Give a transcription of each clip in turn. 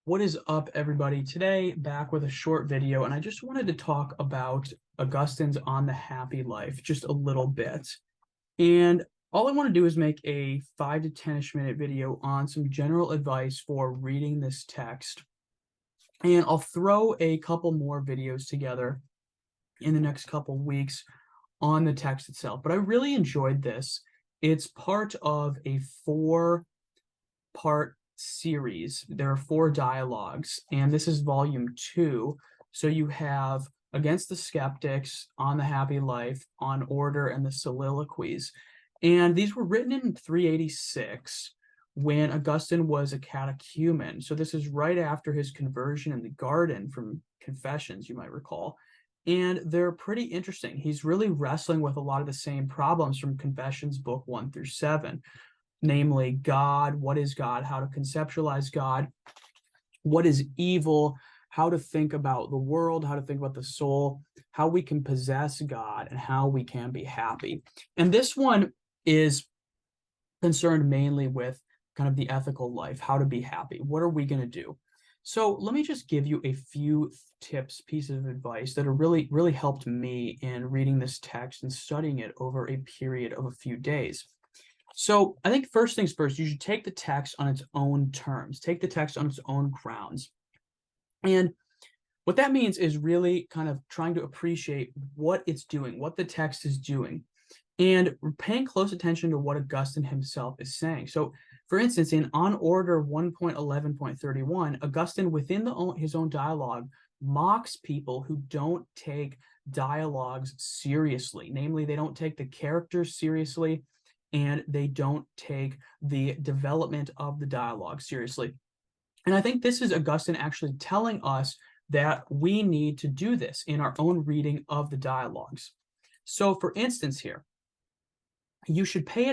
What is up, everybody? Today, back with a short video, and I just wanted to talk about Augustine's On the Happy Life just a little bit. And all I want to do is make a 5 to 10-ish minute video on some general advice for reading this text. And I'll throw a couple more videos together in the next couple weeks on the text itself. But I really enjoyed this. It's part of a 4-part series. There are 4 dialogues, and this is volume 2. So you have Against the Skeptics, On the Happy Life, On Order, and the Soliloquies. And these were written in 386 when Augustine was a catechumen. So this is right after his conversion in the garden from Confessions, you might recall. And they're pretty interesting. He's really wrestling with a lot of the same problems from Confessions book 1 through 7. Namely, God, what is God, how to conceptualize God, what is evil, how to think about the world, how to think about the soul, how we can possess God, and how we can be happy. And this one is concerned mainly with kind of the ethical life, how to be happy. What are we going to do? So let me just give you a few tips, pieces of advice that have really helped me in reading this text and studying it over a period of a few days. So I think first things first, you should take the text on its own terms, take the text on its own grounds. And what that means is really kind of trying to appreciate what it's doing, what the text is doing, and paying close attention to what Augustine himself is saying. So for instance, in On Order 1.11.31, Augustine within his own dialogue mocks people who don't take dialogues seriously. Namely, they don't take the characters seriously, and they don't take the development of the dialogue seriously. And I think this is Augustine actually telling us that we need to do this in our own reading of the dialogues. So for instance here, you should pay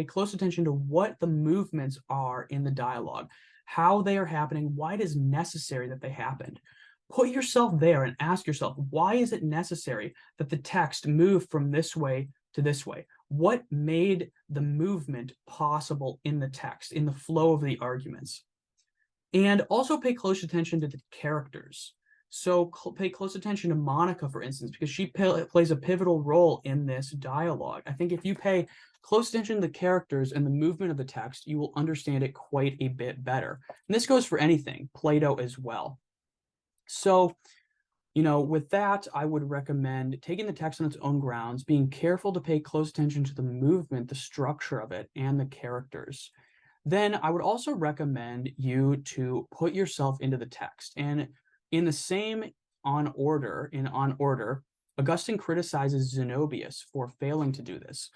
close attention to what the movements are in the dialogue, how they are happening, why it is necessary that they happened. Put yourself there and ask yourself, why is it necessary that the text move from this way to this way? What made the movement possible in the text, in the flow of the arguments? And also pay close attention to the characters. So pay close attention to Monica, for instance, because she plays a pivotal role in this dialogue. I think if you pay close attention to the characters and the movement of the text, you will understand it quite a bit better. And this goes for anything, Plato as well. So, with that, I would recommend taking the text on its own grounds, being careful to pay close attention to the movement, the structure of it, and the characters. Then I would also recommend you to put yourself into the text. And in the same On Order, Augustine criticizes Zenobius for failing to do this.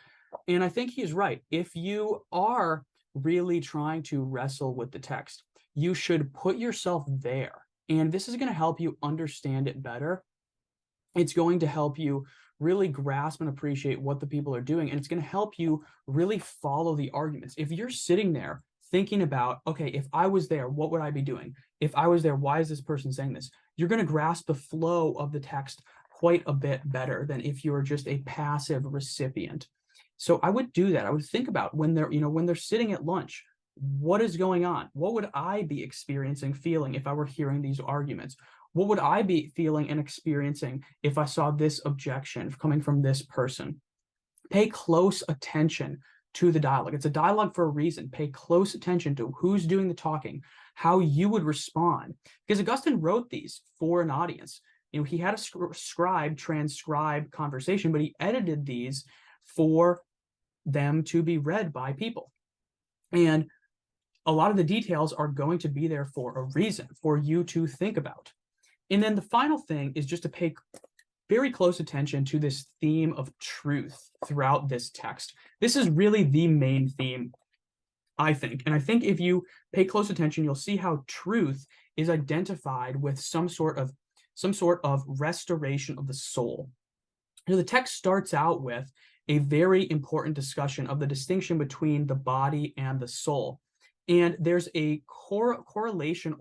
And I think he's right. If you are really trying to wrestle with the text, you should put yourself there. And this is going to help you understand it better. It's going to help you really grasp and appreciate what the people are doing. And it's going to help you really follow the arguments. If you're sitting there thinking about, okay, if I was there, what would I be doing? If I was there, why is this person saying this? You're going to grasp the flow of the text quite a bit better than if you were just a passive recipient. So I would do that. I would think about when they're sitting at lunch, what is going on? What would I be experiencing, feeling if I were hearing these arguments? What would I be feeling and experiencing if I saw this objection coming from this person? Pay close attention to the dialogue. It's a dialogue for a reason. Pay close attention to who's doing the talking, how you would respond. Because Augustine wrote these for an audience. He had a scribe transcribe conversation, but he edited these for them to be read by people. And a lot of the details are going to be there for a reason, for you to think about. And then the final thing is just to pay very close attention to this theme of truth throughout this text. This is really the main theme, I think. And I think if you pay close attention, you'll see how truth is identified with some sort of restoration of the soul. The text starts out with a very important discussion of the distinction between the body and the soul. And there's a correlation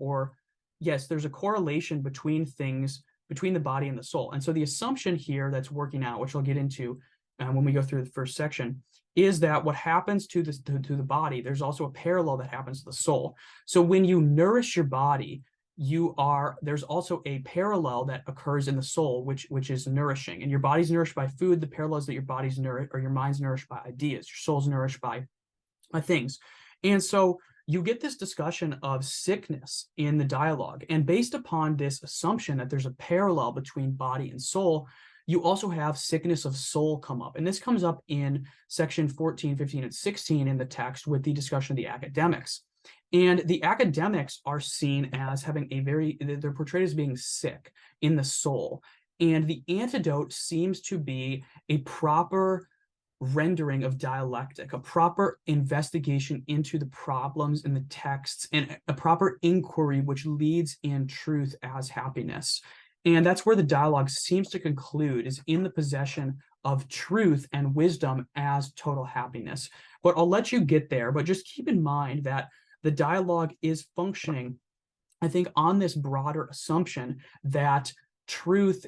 between things, between the body and the soul. And so the assumption here that's working out, which I'll get into when we go through the first section, is that what happens to the body, there's also a parallel that happens to the soul. So when you nourish your body, there's also a parallel that occurs in the soul, which is nourishing, and your body's nourished by food. The parallel is that your body's nourished, or your mind's nourished by ideas, your soul's nourished by things. And so you get this discussion of sickness in the dialogue, and based upon this assumption that there's a parallel between body and soul, you also have sickness of soul come up. And this comes up in section 14, 15, and 16 in the text with the discussion of the academics. And the academics are seen as having they're portrayed as being sick in the soul. And the antidote seems to be a proper rendering of dialectic, a proper investigation into the problems in the texts, and a proper inquiry which leads in truth as happiness. And that's where the dialogue seems to conclude, is in the possession of truth and wisdom as total happiness. But I'll let you get there, but just keep in mind that the dialogue is functioning, I think, on this broader assumption that truth,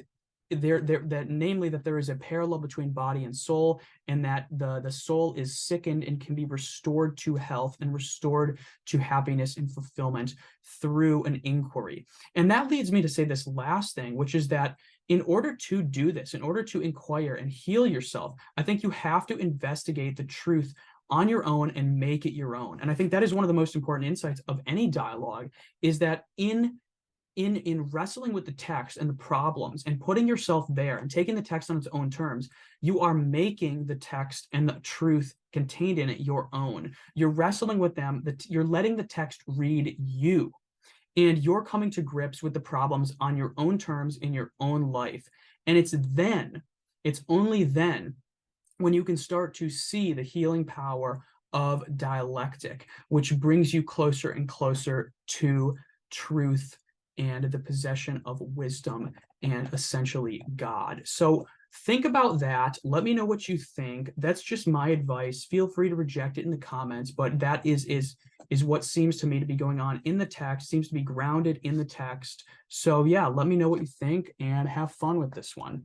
namely that there is a parallel between body and soul, and that the soul is sickened and can be restored to health and restored to happiness and fulfillment through an inquiry. And that leads me to say this last thing, which is that in order to do this, in order to inquire and heal yourself, I think you have to investigate the truth on your own and make it your own. And I think that is one of the most important insights of any dialogue, is that in wrestling with the text and the problems and putting yourself there and taking the text on its own terms, you are making the text and the truth contained in it your own. You're wrestling with them, you're letting the text read you, and you're coming to grips with the problems on your own terms in your own life. And it's only then when you can start to see the healing power of dialectic, which brings you closer and closer to truth and the possession of wisdom and essentially God. So think about that. Let me know what you think. That's just my advice. Feel free to reject it in the comments, but that is what seems to me to be going on in the text, seems to be grounded in the text. So yeah, let me know what you think and have fun with this one.